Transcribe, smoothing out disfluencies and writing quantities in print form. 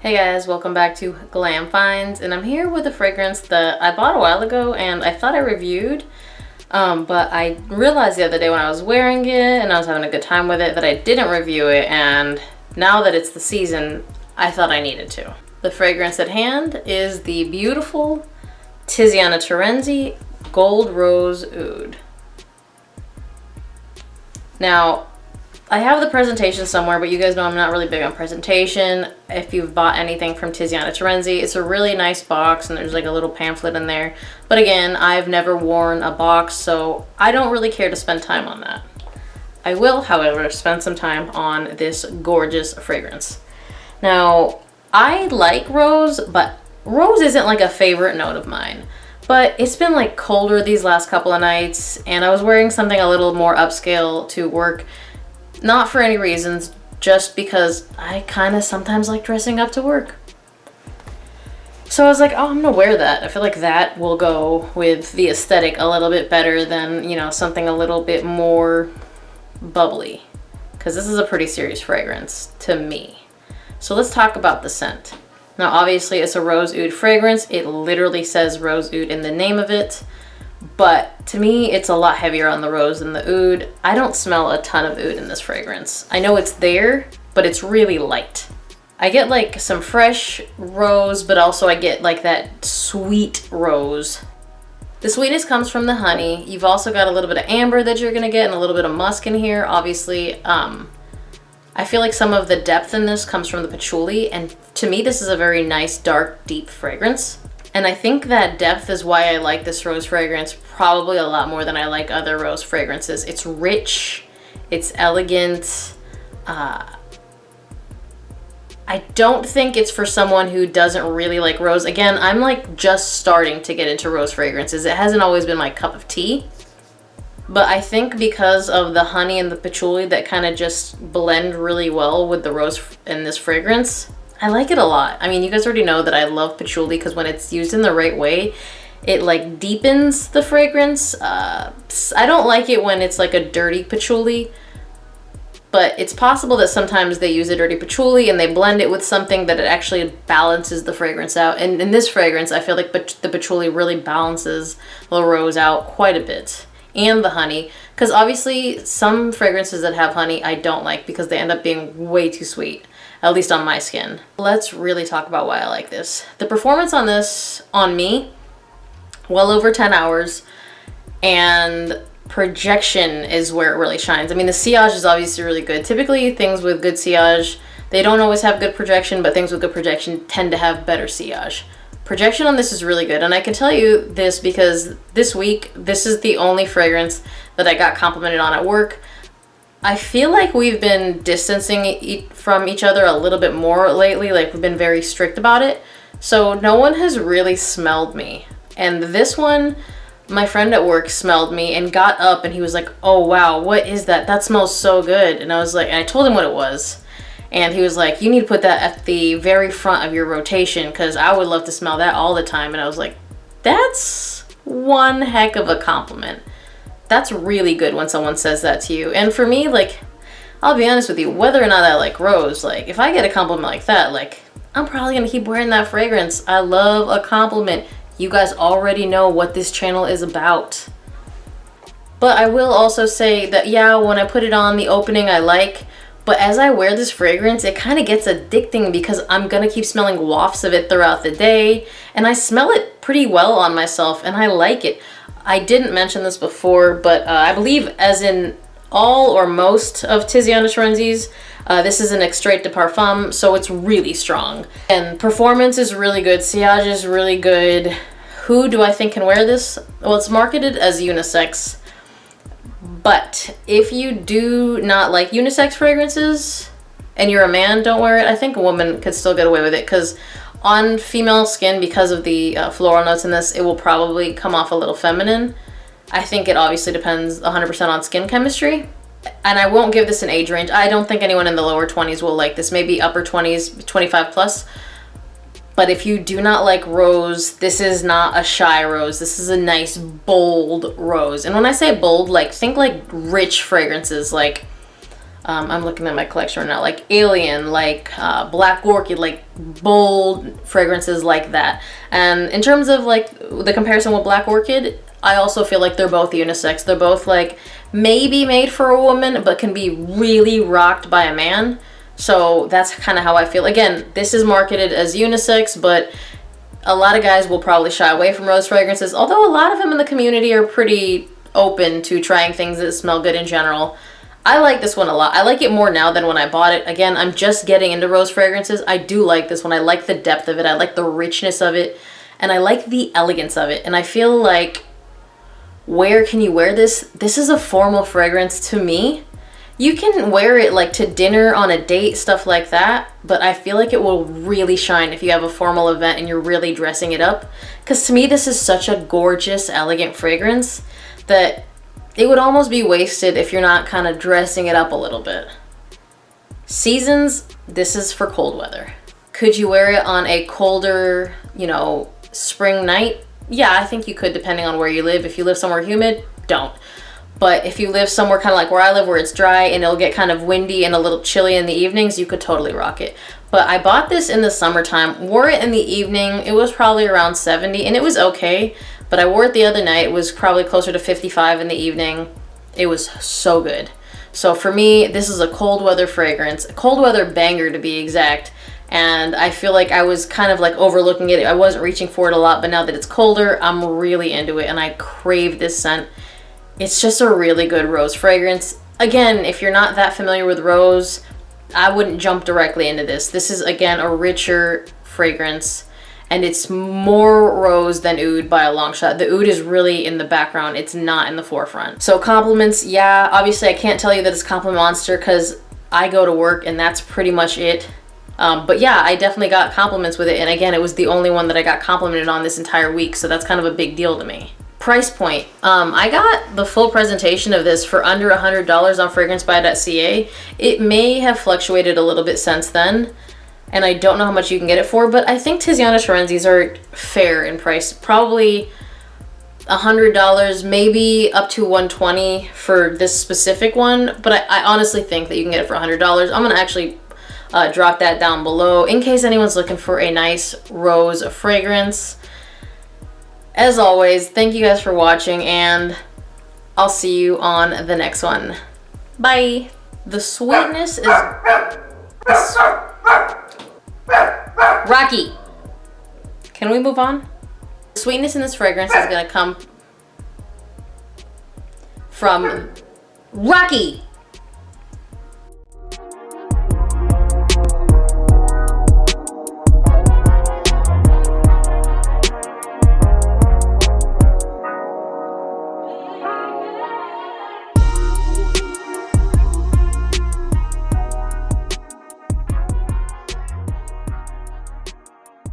Hey guys, welcome back to Glam Finds, and I'm here with a fragrance that I bought a while ago and I thought I reviewed, but I realized the other day when I was wearing it and I was having a good time with it that I didn't review it, and now that it's the season, I thought I needed to. The fragrance at hand is the beautiful Tiziana Terenzi Gold Rose Oud. Now, I have the presentation somewhere, but you guys know I'm not really big on presentation. If you've bought anything from Tiziana Terenzi, it's a really nice box and there's like a little pamphlet in there. But again, I've never worn a box, so I don't really care to spend time on that. I will, however, spend some time on this gorgeous fragrance. Now, I like rose, but rose isn't like a favorite note of mine. But it's been like colder these last couple of nights, and I was wearing something a little more upscale to work. Not for any reasons, just because I kind of sometimes like dressing up to work. So I was like, oh, I'm gonna wear that. I feel like that will go with the aesthetic a little bit better than, you know, something a little bit more bubbly. Because this is a pretty serious fragrance to me. So let's talk about the scent. Now obviously it's a rose oud fragrance. It literally says rose oud in the name of it. But to me, it's a lot heavier on the rose than the oud. I don't smell a ton of oud in this fragrance. I know it's there, but it's really light. I get like some fresh rose, but also I get like that sweet rose. The sweetness comes from the honey. You've also got a little bit of amber that you're gonna get and a little bit of musk in here. Obviously, I feel like some of the depth in this comes from the patchouli, and to me, this is a very nice, dark, deep fragrance. And I think that depth is why I like this rose fragrance probably a lot more than I like other rose fragrances. It's rich, it's elegant. I don't think it's for someone who doesn't really like rose. Again, I'm like just starting to get into rose fragrances. It hasn't always been my cup of tea. But I think because of the honey and the patchouli that kind of just blend really well with the rose in this fragrance, I like it a lot. I mean, you guys already know that I love patchouli because when it's used in the right way, it like deepens the fragrance. I don't like it when it's like a dirty patchouli, but it's possible that sometimes they use a dirty patchouli and they blend it with something that it actually balances the fragrance out. And in this fragrance, I feel like the patchouli really balances the rose out quite a bit. And the honey, because obviously some fragrances that have honey I don't like because they end up being way too sweet. At least on my skin. Let's really talk about why I like this. The performance on this, on me, well over 10 hours, and projection is where it really shines. I mean, the sillage is obviously really good. Typically, things with good sillage, they don't always have good projection, but things with good projection tend to have better sillage. Projection on this is really good, and I can tell you this because this week, this is the only fragrance that I got complimented on at work. I feel like we've been distancing from each other a little bit more lately, like we've been very strict about it. So no one has really smelled me. And this one, my friend at work smelled me and got up and he was like, oh wow, what is that? That smells so good. And I was like, and I told him what it was. And he was like, you need to put that at the very front of your rotation because I would love to smell that all the time. And I was like, that's one heck of a compliment. That's really good when someone says that to you. And for me, like, I'll be honest with you, whether or not I like rose, like, if I get a compliment like that, like, I'm probably gonna keep wearing that fragrance. I love a compliment. You guys already know what this channel is about. But I will also say that, yeah, when I put it on, the opening I like, but as I wear this fragrance, it kind of gets addicting because I'm gonna keep smelling wafts of it throughout the day, and I smell it pretty well on myself, and I like it. I didn't mention this before, but I believe as in all or most of Tiziana Terenzi's, this is an extrait de parfum, so it's really strong. And performance is really good, sillage is really good. Who do I think can wear this? Well, it's marketed as unisex, but if you do not like unisex fragrances and you're a man, don't wear it. I think a woman could still get away with it because on female skin, because of the floral notes in this, it will probably come off a little feminine. I think it obviously depends 100% on skin chemistry. And I won't give this an age range. I don't think anyone in the lower 20s will like this. Maybe upper 20s, 25 plus. But if you do not like rose, this is not a shy rose. This is a nice, bold rose. And when I say bold, like, think like rich fragrances, like I'm looking at my collection right now, like Alien, like Black Orchid, like bold fragrances like that. And in terms of like the comparison with Black Orchid, I also feel like they're both unisex. They're both like maybe made for a woman, but can be really rocked by a man. So that's kind of how I feel. Again, this is marketed as unisex, but a lot of guys will probably shy away from rose fragrances, although a lot of them in the community are pretty open to trying things that smell good in general. I like this one a lot. I like it more now than when I bought it. Again, I'm just getting into rose fragrances. I do like this one. I like the depth of it. I like the richness of it. And I like the elegance of it. And I feel like, where can you wear this? This is a formal fragrance to me. You can wear it like to dinner, on a date, stuff like that. But I feel like it will really shine if you have a formal event and you're really dressing it up. Because to me, this is such a gorgeous, elegant fragrance that it would almost be wasted if you're not kind of dressing it up a little bit. Seasons, this is for cold weather. Could you wear it on a colder, you know, spring night? Yeah, I think you could, depending on where you live. If you live somewhere humid, don't. But if you live somewhere kind of like where I live, where it's dry and it'll get kind of windy and a little chilly in the evenings, you could totally rock it. But I bought this in the summertime, wore it in the evening. It was probably around 70 and it was okay. But I wore it the other night. It was probably closer to 55 in the evening. It was so good. So for me, this is a cold weather fragrance, a cold weather banger to be exact. And I feel like I was kind of like overlooking it. I wasn't reaching for it a lot, but now that it's colder, I'm really into it and I crave this scent. It's just a really good rose fragrance. Again, if you're not that familiar with rose, I wouldn't jump directly into this. This is, again, a richer fragrance. And it's more rose than oud by a long shot. The oud is really in the background. It's not in the forefront. So compliments, yeah, obviously I can't tell you that it's Compliment Monster because I go to work and that's pretty much it. But yeah, I definitely got compliments with it. And again, it was the only one that I got complimented on this entire week. So that's kind of a big deal to me. Price point. I got the full presentation of this for under $100 on fragrancebuy.ca. It may have fluctuated a little bit since then. And I don't know how much you can get it for, but I think Tiziana Terenzi's are fair in price. Probably $100, maybe up to $120 for this specific one. But I honestly think that you can get it for $100. I'm going to actually drop that down below in case anyone's looking for a nice rose fragrance. As always, thank you guys for watching, and I'll see you on the next one. Bye! The sweetness is... Rocky, can we move on? The sweetness in this fragrance is gonna come from Rocky.